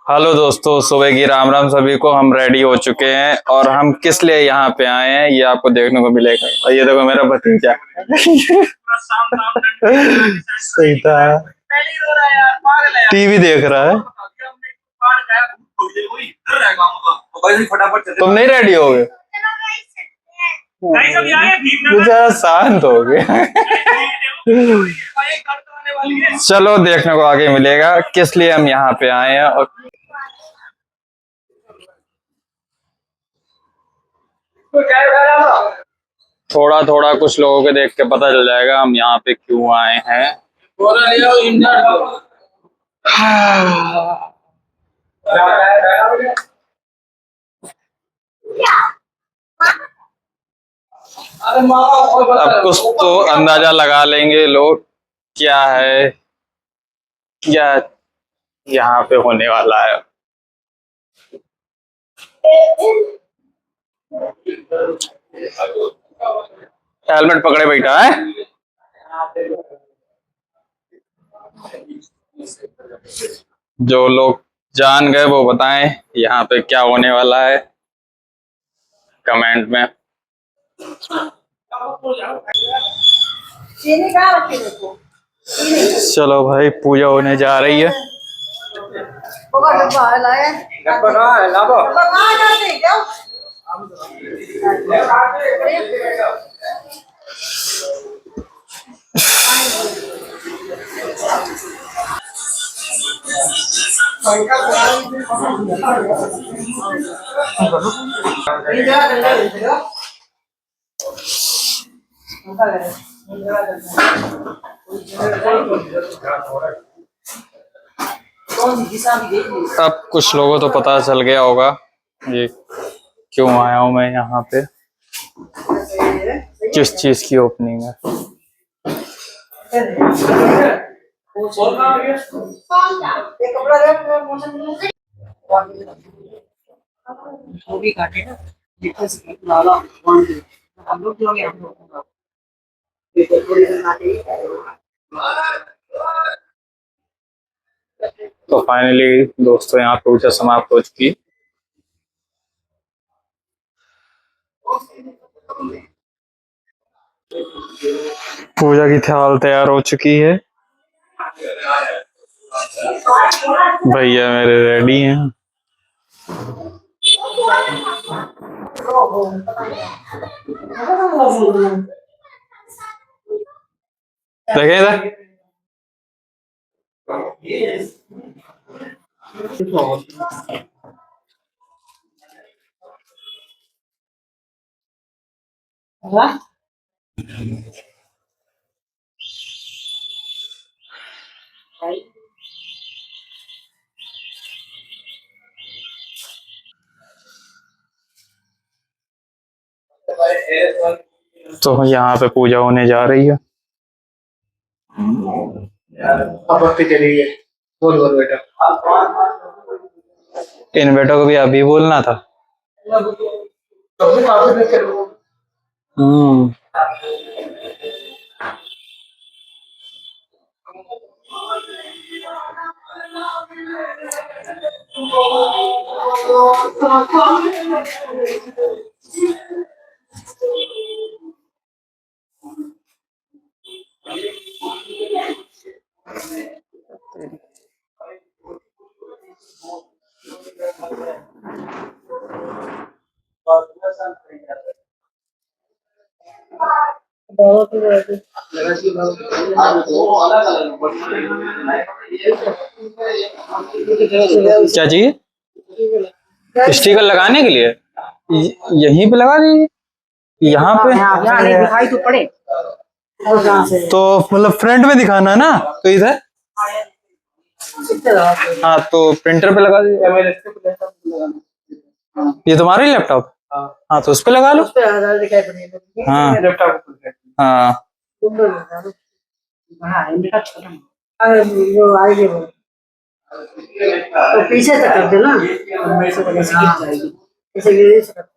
Hello दोस्तों, सुबह की राम राम सभी को। हम रेडी हो चुके हैं और हम किस लिए यहाँ पे आए हैं ये आपको देखने को मिलेगा। और ये देखो मेरा भतीजा सही था, टीवी देख रहा है। तुम नहीं रेडी हो गए? बेचारा शांत हो गया। चलो देखने को आगे मिलेगा किस लिए हम यहाँ पे आए हैं। और थोड़ा थोड़ा कुछ लोगों को देख के पता चल जाएगा हम यहाँ पे क्यों आए हैं। अब कुछ तो अंदाजा लगा लेंगे लोग क्या है, क्या यहाँ पे होने वाला है। हेलमेट पकड़े बैठा है। जो लोग जान गए वो बताएं यहाँ पे क्या होने वाला है कमेंट में। चलो भाई, पूजा होने जा रही है। अब कुछ लोगों तो पता चल गया होगा ये क्यों आया हूं मैं यहाँ पे, किस चीज की ओपनिंग है। वो भी काटे ना, हम लोग तो फाइनली दोस्तों यहाँ पूजा समाप्त हो चुकी। पूजा की थाल तैयार हो चुकी है। भैया मेरे रेडी हैं। देखें इधर। तो यहाँ पे पूजा होने जा रही है। इन बेटों को भी अभी बोलना था। हम्म। क्या चाहिए? स्टिकर लगाने के लिए यहीं पे लगा दीजिए। यहाँ पे नहीं दिखाई तो पड़े, तो मतलब फ्रंट में दिखाना है ना, तो इधर। हाँ तो प्रिंटर पे लगा दीजिए। ये तुम्हारा ही लैपटॉप? हाँ तो उस पे लगा लो। हाँ हाँ। तो पीछे तक कर देना, ऐसे गिर जाएगी।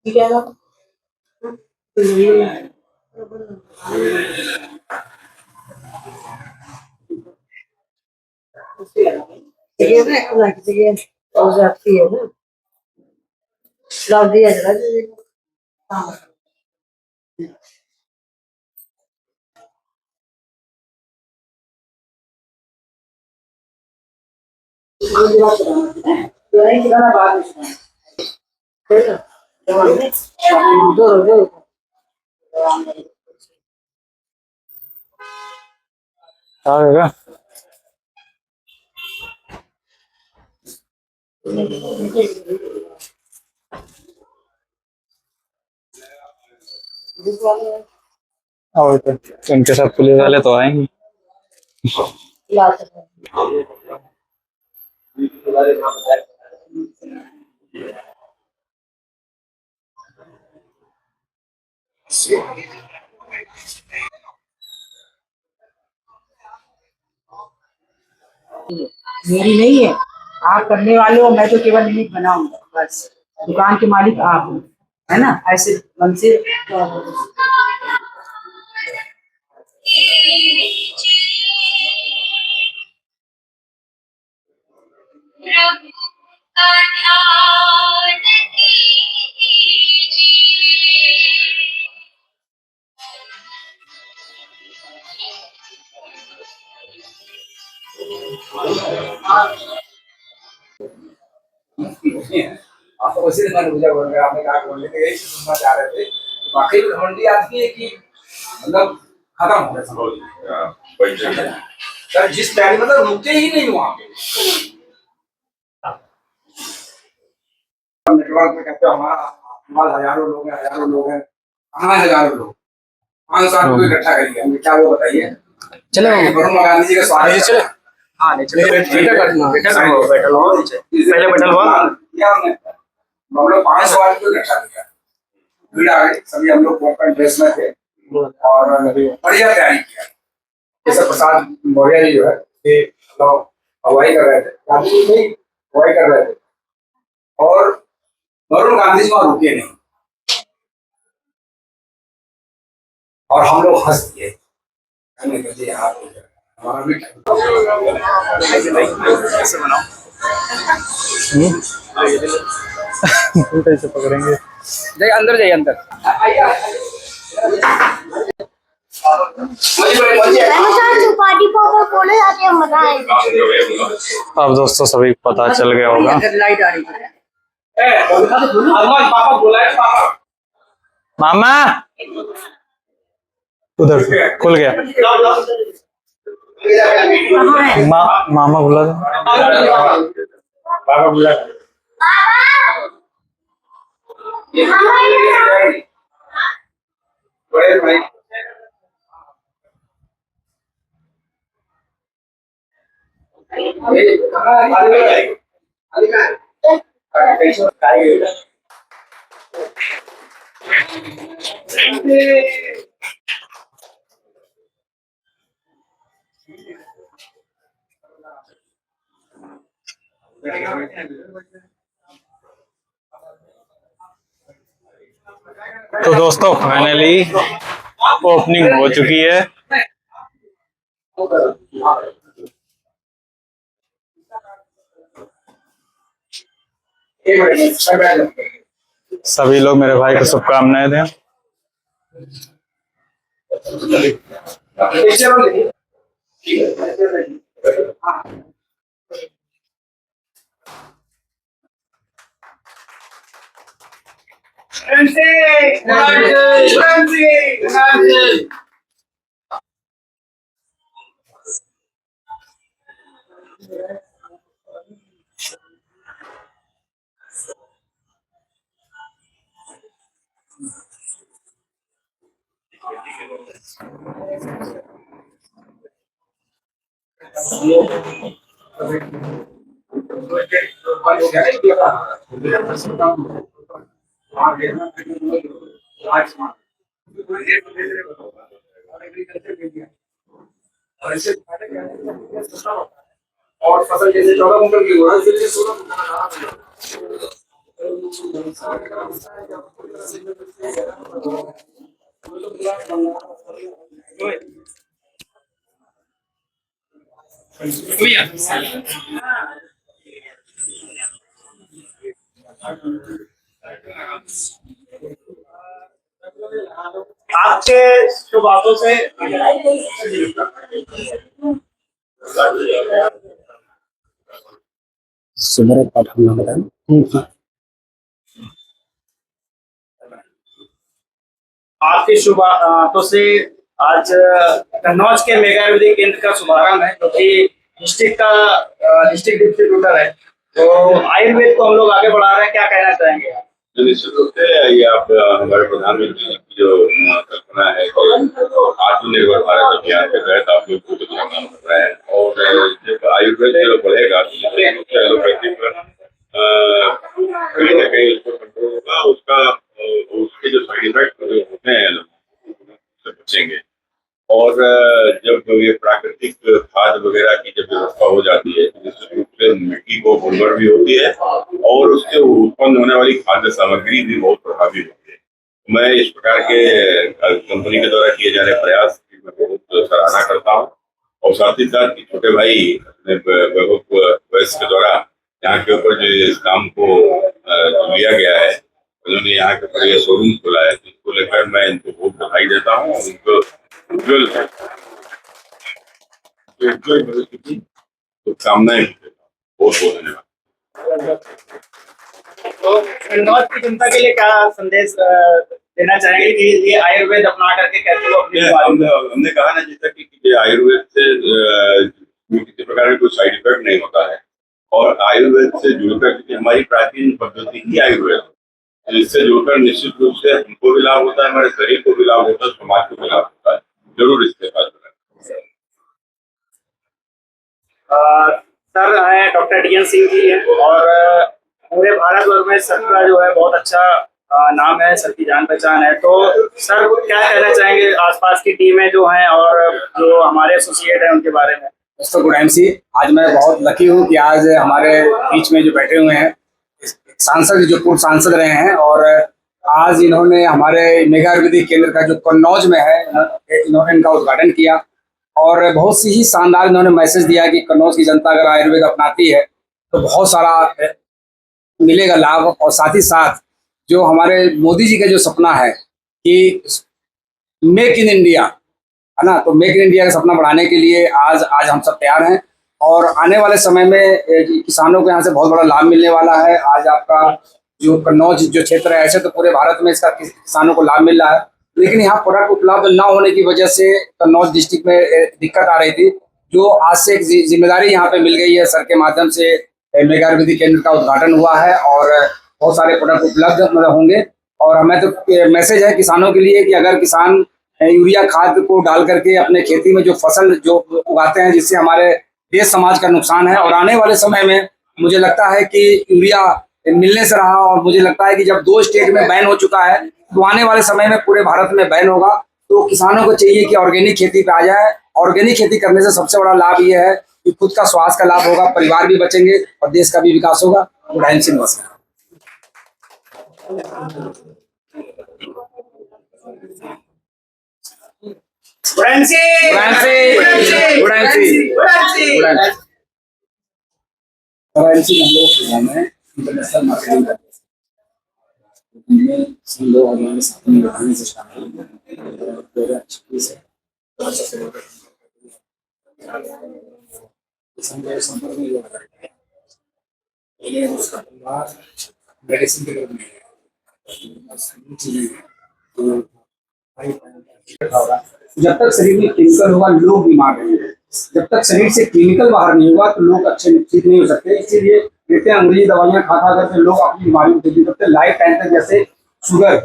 ठीक है ना? Sige na, like, sige. Kausap siya na. Love dia jala. आएगा। और तो इनके साथ पुलिस वाले तो आएंगे। मेरी नहीं है, आप करने वाले हो, मैं तो केवल लिमिट बनाऊंगा बस। दुकान के मालिक आप हो, है ना? ऐसे मन से आपको उसी दिन मैंने मुझे बोल रहा आपने कहा बोलने के यही सुनना चाह रहे थे। वाकई में घमंडी आदमी है कि मतलब खत्म हो गया सब। सर जिस टाइम मतलब रुके ही नहीं वहाँ पे। नेटवर्क में कहते हो हमारा हजारों लोग हैं कहाँ हजारों लोग 5 साल को इकट्ठा करेंगे हमें क्या वो बताइए। चलो वरुण गांधी जी का स्वागत चले। हाँ नीचे बैठल हो नीचे पहले बैठल हुआ किया हमने हम लोग 500 आदमी को इकट्ठा किया भीड़ आ गई सभी हम लोग ओपन ड्रेस में थे और बढ़िया तैयारी किया। जैसे प्रसाद मौर्य जी जो है ये लोग अगुवाई कर रहे थे गांधी जी नहीं अगुवाई कर रहे थे और वरुण गांधी जी वहां रुके नहीं और हम लोग हंस दिए हमने कहा यार हमारा भी कैसे बनाओ कैसे पकड़ेंगे? जाइए अंदर जाइए अंदर पार्टी पापा बोले जाते हैं बताएं। अब दोस्तों सभी को पता चल गया होगा। लाइट आ रही है। पापा बोला है पापा मामा उधर खुल गया। मामा बुला दो। पापा बोला भाई तो दोस्तों फाइनली ओपनिंग हो चुकी है। सभी लोग मेरे भाई को शुभकामनाएं दें। और फसल जैसे 14 कुंटल की हुआ है आपके शुभ हाथों से सुमरन पाठ हम लोग बताएं। आपके शुभ हाथों से आज कन्नौज के मेगा आयुर्वेदिक केंद्र का शुभारंभ है, जो कि डिस्ट्रिक्ट डिस्ट्रीब्यूटर है। तो आयुर्वेद को हम लोग आगे बढ़ा रहे हैं, क्या कहना चाहेंगे? तो निश्चित रूप से ये आप हमारे प्रधानमंत्री जी की जो कल्पना है कि आत्मनिर्भर भारत अभियान के तहत आप लोग बहुत अच्छा काम कर रहे हैं, और जब आयुर्वेद जो बढ़ेगा तो निश्चित रूप से एलोपैथी पर कहीं ना कहीं उसको कंट्रोल होगा, उसके जो साइड इफेक्ट जो होते हैं उससे बचेंगे। और जब ये प्राकृतिक खाद वगैरह की जब व्यवस्था हो जाती है तो निश्चित रूप से मिट्टी को उर्वर भी होती है और उससे उत्पन्न होने वाली खाद्य सामग्री भी बहुत प्रभावी होती है। मैं इस प्रकार के कंपनी के द्वारा किए जा रहे प्रयास की मैं बहुत सराहना करता हूँ, और साथ ही साथ कि छोटे भाई अपने वैभव वैश्य के द्वारा यहाँ के ऊपर जो इस काम को लिया गया है, उन्होंने यहाँ के ऊपर यह शोरूम खोला है, जिसको लेकर मैं इनको बहुत बधाई देता हूँ। उनको उज्ज्वल भविष्य की शुभकामनाएं बहुत बहुत धन्यवाद। तो कन्नौज की जनता के लिए क्या संदेश देना चाहेंगे कि ये आयुर्वेद अपना करके कैसे वो अपनी हमने कहा ना जैसा कि आयुर्वेद से किसी प्रकार का कोई साइड इफेक्ट नहीं होता है, और आयुर्वेद से जुड़कर क्योंकि हमारी प्राचीन पद्धति ही आयुर्वेद, तो इससे जुड़कर निश्चित रूप से हमको भी लाभ होता है, हमारे शरीर को भी लाभ होता है, समाज को भी लाभ होता है। जरूर इसके पास सर है डॉक्टर DN सिंह जी है, और पूरे भारतवर्ष में सर का जो है बहुत अच्छा नाम है, सर की जान पहचान है। तो सर क्या कहना चाहेंगे आसपास की टीमें जो हैं और जो हमारे एसोसिएट हैं उनके बारे में? दोस्तों गुड MC, आज मैं बहुत लकी हूँ कि आज हमारे बीच में जो बैठे हुए हैं सांसद, जो पूर्व सांसद रहे हैं, और आज इन्होंने हमारे मेगा आयुर्वेदिक केंद्र का जो कन्नौज में है इन्होंने इनका उद्घाटन किया, और बहुत सी ही शानदार इन्होंने मैसेज दिया कि कन्नौज की जनता अगर आयुर्वेद अपनाती है तो बहुत सारा मिलेगा लाभ। और साथ ही साथ जो हमारे मोदी जी का जो सपना है कि मेक इन इंडिया है ना, तो मेक इन इंडिया का सपना बढ़ाने के लिए आज हम सब तैयार हैं, और आने वाले समय में किसानों को यहाँ से बहुत बड़ा लाभ मिलने वाला है। आज आपका जो कन्नौज जो क्षेत्र है, ऐसे तो पूरे भारत में इसका किसानों को लाभ मिल रहा है, लेकिन यहाँ प्रोडक्ट उपलब्ध न होने की वजह से कन्नौज डिस्ट्रिक्ट में दिक्कत आ रही थी, जो आज से एक जिम्मेदारी यहाँ पे मिल गई है। सर के माध्यम से मेगा आयुर्वेदिक केंद्र का उद्घाटन हुआ है और बहुत सारे प्रोडक्ट उपलब्ध होंगे। और हमें तो मैसेज है किसानों के लिए कि अगर किसान यूरिया खाद को डाल करके अपने खेती में जो फसल जो उगाते हैं, जिससे हमारे देश समाज का नुकसान है, और आने वाले समय में मुझे लगता है कि यूरिया मिलने से रहा, और मुझे लगता है कि जब 2 स्टेट में बैन हो चुका है तो आने वाले समय में पूरे भारत में बैन होगा। तो किसानों को चाहिए कि ऑर्गेनिक खेती पे आ जाए। ऑर्गेनिक खेती करने से सबसे बड़ा लाभ ये है कि खुद का स्वास्थ्य का लाभ होगा, परिवार भी बचेंगे और देश का भी विकास होगा। गुड सिंह नमस्कार। इंटरनेशनल मार्केटिंग करते हैं, साथ में बढ़ाने से स्टार्ट संपर्क में मेडिसिन के लिए जब तक शरीर में केमिकल होगा लोग बीमार रहेंगे। जब तक शरीर से केमिकल बाहर नहीं होगा तो लोग अच्छे ठीक नहीं हो सकते। इसीलिए कहते हैं अंग्रेजी दवाइयां खा करके लोग अपनी बीमारी को ठीक करते हैं। लाइफ टाइम तक जैसे शुगर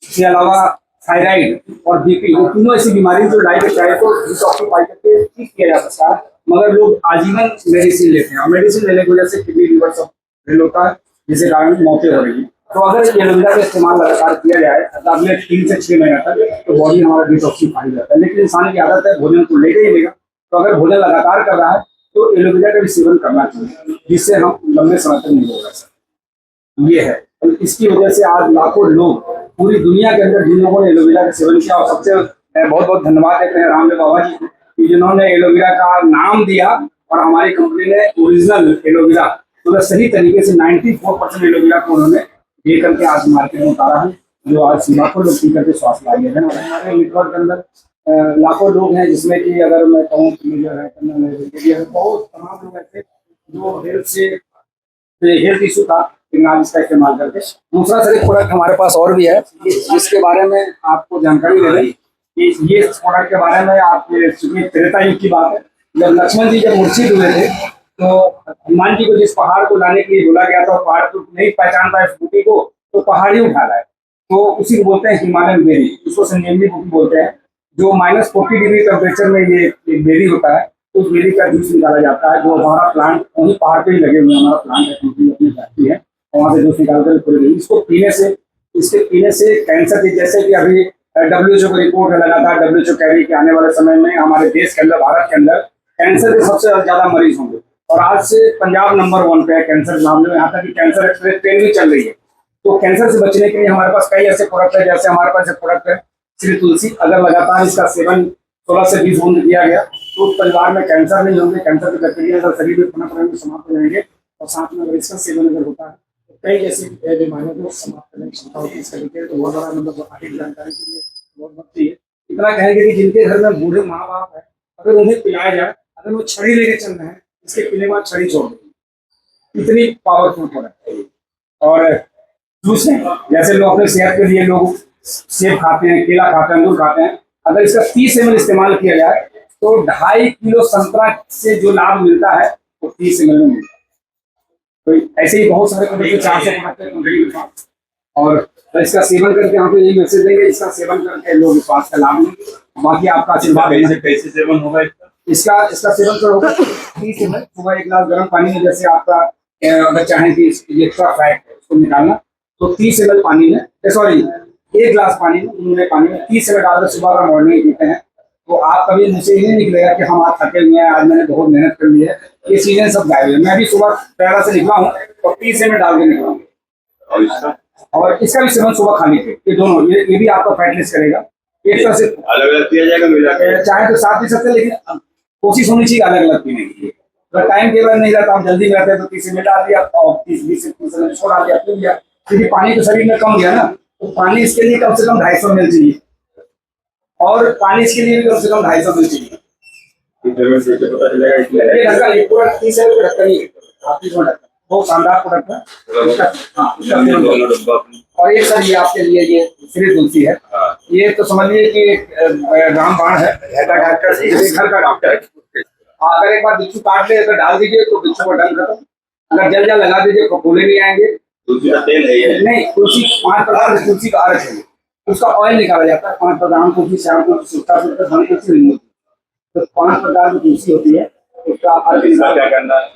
के अलावा थायराइड और BP, वो तीनों ऐसी बीमारी जो लाइफ स्टाइल को डिटॉक्सिफाई करके ठीक किया जा सकता है, मगर लोग आजीवन मेडिसिन लेते हैं और मेडिसिन लेने की वजह से किडनी लिवर सब फेल होता है, जिसके कारण मौतें हो रही है। तो अगर एलोवेरा का इस्तेमाल लगातार किया जाए अगले 3 से 6 महीने तक तो बॉडी हमारा डिटॉक्सिफाई हो जाता है। लेकिन इंसान की आदत है भोजन को लेगा ही लेगा, तो अगर भोजन लगातार कर रहा है तो एलोवेरा का भी सेवन करना चाहिए, जिससे हम लंबे समय तक नहीं हो सकते। ये है और इसकी वजह से आज लाखों लोग पूरी दुनिया के अंदर जिन लोगों ने एलोवेरा का सेवन किया, और सबसे मैं बहुत बहुत धन्यवाद देते हैं रामदेव बाबा जी को कि जिन्होंने एलोवेरा का नाम दिया और हमारी कंपनी ने ओरिजिनल एलोवेरा तो सही तरीके से 94% एलोवेरा को उन्होंने दे करके आज मार्केट में उतारा है, जो आज लाखों लोग पी करके स्वास्थ्य लाए हैं। और हमारे नेटवर्क के अंदर लाखों लोग हैं, जिसमें कि अगर मैं कहूँ मेजर है, कर्नल है, ब्रिगेडियर है, बहुत तमाम लोग ऐसे जो हेल्थ इशू था, लेकिन आज इसका इस्तेमाल करके। दूसरा सर एक प्रोडक्ट हमारे पास और भी है, जिसके बारे में आपको जानकारी दे रही कि ये प्रोडक्ट के बारे में आप त्रेता युग की बात है, जब लक्ष्मण जी जब मूर्छित हुए थे तो हनुमान जी को जिस पहाड़ को लाने के लिए बोला गया था, पहाड़ को नहीं पहचान पाए उस बूटी को, तो पहाड़ ही उठा लाए, तो उसी को बोलते हैं हिमालयन बेरी, उसको संजीवनी बूटी बोलते हैं। जो -40 डिग्री टेम्परेचर में ये बेरी होता है, उस बेरी का जूस निकाला जाता है, जो हमारा प्लांट वहीं पहाड़ पे ही लगे हुए हमारा प्लांट है, कंपनी अपनी फैक्ट्री है, वहाँ से जूस निकाल कर पूरे इसको पीने से कैंसर की, जैसे कि अभी WHO को रिपोर्ट लगा था, WHO कह रही कि आने वाले समय में हमारे देश के अंदर, भारत के अंदर कैंसर के सबसे ज्यादा मरीज होंगे, और आज से पंजाब नंबर 1 पे है कैंसर के मामले में। यहाँ तक कि कैंसर एक्सप्रेस ट्रेन भी चल रही है। तो कैंसर से बचने के लिए हमारे पास कई ऐसे प्रोडक्ट है, जैसे हमारे पास एक प्रोडक्ट है श्री तुलसी, अगर लगातार इसका सेवन 16 से 20 बूंद किया गया तो परिवार में कैंसर नहीं होंगे, कैंसर के बैक्टीरिया अगर शरीर में पुनः समाप्त हो जाएंगे, और साथ में अगर इसका सेवन अगर होता है तो कई ऐसी बीमारियों को समाप्त करने की क्षमता होती है इसका लेकर। तो बहुत बड़ा मतलब अधिक जानकारी के लिए बहुत बढ़ती है। इतना कहेंगे कि जिनके घर में बूढ़े माँ बाप है, अगर उन्हें पिलाया जाए, अगर वो छड़ी लेके चल रहे हैं, इसके पीने के बाद छड़ी छोड़ देंगे, इतनी पावरफुल प्रोडक्ट है। और दूसरे जैसे लोग अपने सेहत के लिए लोग सेब खाते हैं, केला खाते हैं, अंगूर खाते हैं, अगर इसका 30 ml इस्तेमाल किया जाए तो 2.5 किलो संतरा से जो लाभ मिलता है वो 30 ml में मिलता है। तो ऐसे ही बहुत सारे प्रोडक्ट 400 प्रोडक्ट है, और इसका सेवन करके आपको यही मैसेज देंगे, इसका सेवन करके लोग स्वास्थ्य का लाभ लेंगे। बाकी आपका आशीर्वाद कैसे सेवन होगा इसका सेवन कर होगा 30 ml सुबह 1 गिलास गर्म पानी में, जैसे आपका अगर चाहें कि एक्स्ट्रा फैट है उसको निकालना, तो 30 ml पानी में, सॉरी 1 गिलास पानी में 30 ml डालकर सुबह का मॉर्निंग पीते हैं, तो आप कभी मुझसे ये नहीं निकलेगा कि हम आज थके हुए हैं, आज मैंने बहुत मेहनत कर ली है, ये चीजें सब गायब है। मैं भी सुबह 11 से निकला हूँ और 30 ml डाल के निकला हूँ, और इसका भी सेवन सुबह खाली पेट, ये दोनों ये भी आपका फैट लेस करेगा। एक तरह से अलग अलग पिया जाएगा मिला के, चाहे तो साथ पी सकते हैं, लेकिन कोशिश होनी चाहिए अलग अलग पीने की। अगर टाइम टेबल नहीं रहता, आप जल्दी में रहते हैं तो 30 ml डाल दिया और 30-20 ml छोड़ा दिया, पी लिया, क्योंकि पानी तो शरीर में कम गया ना, तो पानी इसके लिए कम से कम 250 ml चाहिए, और पानी इसके लिए भी कम से कम 250 ml चाहिए। ये ढक्कन, ये पूरा 30 ml का ढक्कन ही है, बहुत शानदार प्रोडक्ट है। और ये सर ये आपके लिए ये श्री तुलसी है, ये तो समझिए कि रामबाण है, घर का डॉक्टर है। अगर एक बार बिच्छू काट ले तो डाल दीजिए तो बिच्छू को डंग खत्म, अगर जल जल लगा दीजिए तो फूले नहीं आएंगे। तुलसी का तेल है ये? नहीं, तुलसी 5 प्रकार की तुलसी का अर्क है, उसका ऑयल निकाला जाता है। 5 प्रकार तुलसी, श्याम तुलसी, सुक्ता तुलसी, धन तुलसी, नीम तुलसी, तो 5 प्रकार की तुलसी होती है। उसका अर्क क्या करना है?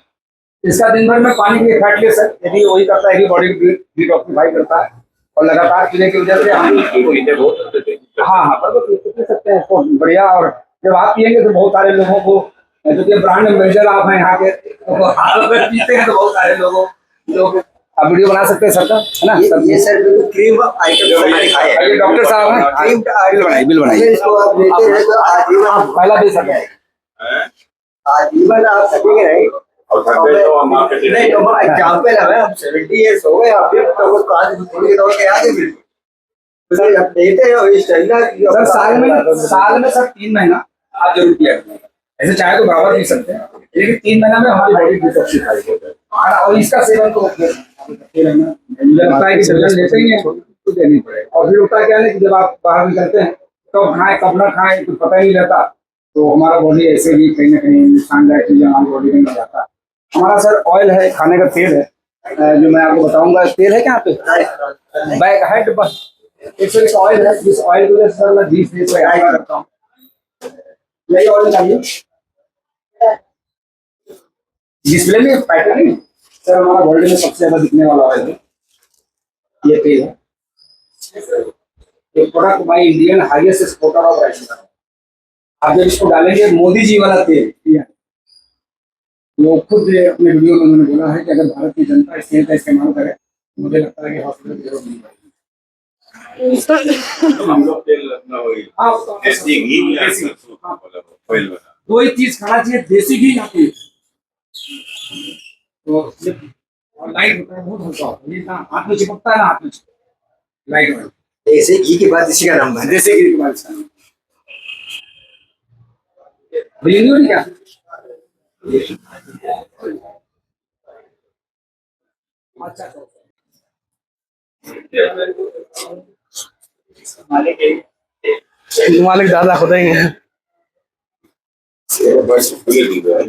इसका दिन भर में पानी की फैट लेस है, यदि वही करता है, बॉडी को डिटॉक्सिफाई करता है, और लगातार पीने की वजह से हम हाँ पर पी सकते हैं इसको बढ़िया। और जब आप पियेंगे तो बहुत सारे लोगों को, जो कि ब्रांड एम्बेसडर आप हैं यहाँ के, तो आप पीते हैं तो बहुत सारे लोग आप वीडियो बना सकते हैं सर का, है ना? ये सर बिल्कुल क्रीम आइटम ये डॉक्टर साहब हैं, बिल बनाइए इसको आप लेते हैं तो आजीवन पहला दे सकते हैं, आजीवन आप सकेंगे नहीं। और थक गए तो हम आपके नहीं तो हम एग्जाम्पल है, हम 70 years हो गए, आप तो काज थोड़ी दौड़ के आगे बिल्कुल सर आप देते हो इस सर साल में सर 3 महीना आप जरूर किया करें। ऐसे चाहे तो बराबर पी सकते हैं, लेकिन 3 महीना में हमारी बॉडी डिटॉक्सिफाई होती है, और इसका सेवन तो मुझे लगता है कि जब लेते ही हैं तो देनी पड़ेगा। और फिर होता है क्या है कि जब आप बाहर निकलते हैं तो खाएं कब ना खाएं कुछ पता ही नहीं रहता, तो हमारा बॉडी ऐसे ही कहीं ना कहीं नुकसानदायक चीजें हमारी बॉडी में मिल जाता है। हमारा सर ऑयल है, खाने का तेल है, जो मैं आपको बताऊंगा। तेल है क्या पे बैग हेड बस एक ऑयल है, जिस ऑयल को सर मैं 20 दिन से ऐड करता हूँ। यही ऑयल चाहिए डिस्प्ले में पैटर्न नहीं सर, हमारा वर्ल्ड में सबसे ज्यादा दिखने वाला ऑयल है ये तेल है। एक product by Indian highest exporter of rice. आप जब इसको डालेंगे, मोदी जी वाला तेल, वो खुद अपने वीडियो में उन्होंने बोला है कि अगर भारत की जनता इस तेल का इस्तेमाल करे मुझे लगता है कि हॉस्पिटल की जरूरत नहीं पड़ेगी। हम लोग तेल अपना वही हाँ, देसी घी या देसी। ऑयल बना। दो ही चीज खाना चाहिए, देसी घी या तेल। तो और लाइट होता है, बहुत हल्का होता है, ये ना हाथ में चिपकता है ना हाथ में चिपकता है। लाइट वाला ऐसे घी के बाद इसी का नाम है। देसी घी के बाद इसका नाम। भैया नहीं हो रही क्या? अच्छा मालिक दादा खुद ही है। बस खुले दूध है।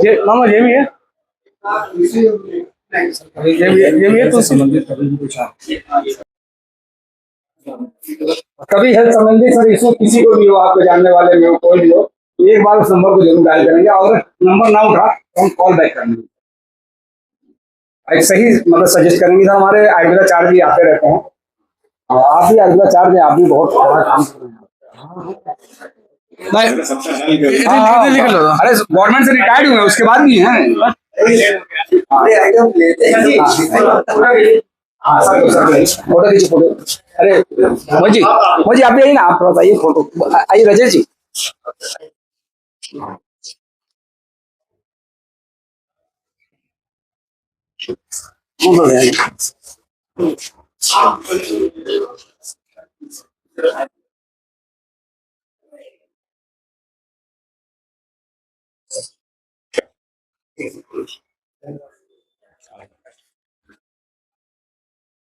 ये मामा ये भी है, ये भी है तो संबंधित कभी भी कुछ आप कभी हेल्थ संबंधी सर इशू किसी को भी हो, आपके जानने वाले में हो, कोई भी हो, तो एक बार उस नंबर को जरूर डायल करेंगे, और नंबर ना उठा तो हम कॉल बैक करेंगे। एक सही मतलब सजेस्ट करेंगे। सर हमारे आयुर्वेदा चार्ज भी आते रहते हैं, आप भी आयुर्वेदा चार्ज में आप भी बहुत बड़ा काम कर रहे हैं। नहीं, निकल लो। अरे गवर्नमेंट से रिटायर्ड हुए हैं, उसके बाद भी हैं। अरे आइटम लेते हैं। हाँ सर फोटो खींचिए फोटो। अरे मोजी आप भी आइए ना, आप थोड़ा आइए फोटो आइए रजत जी।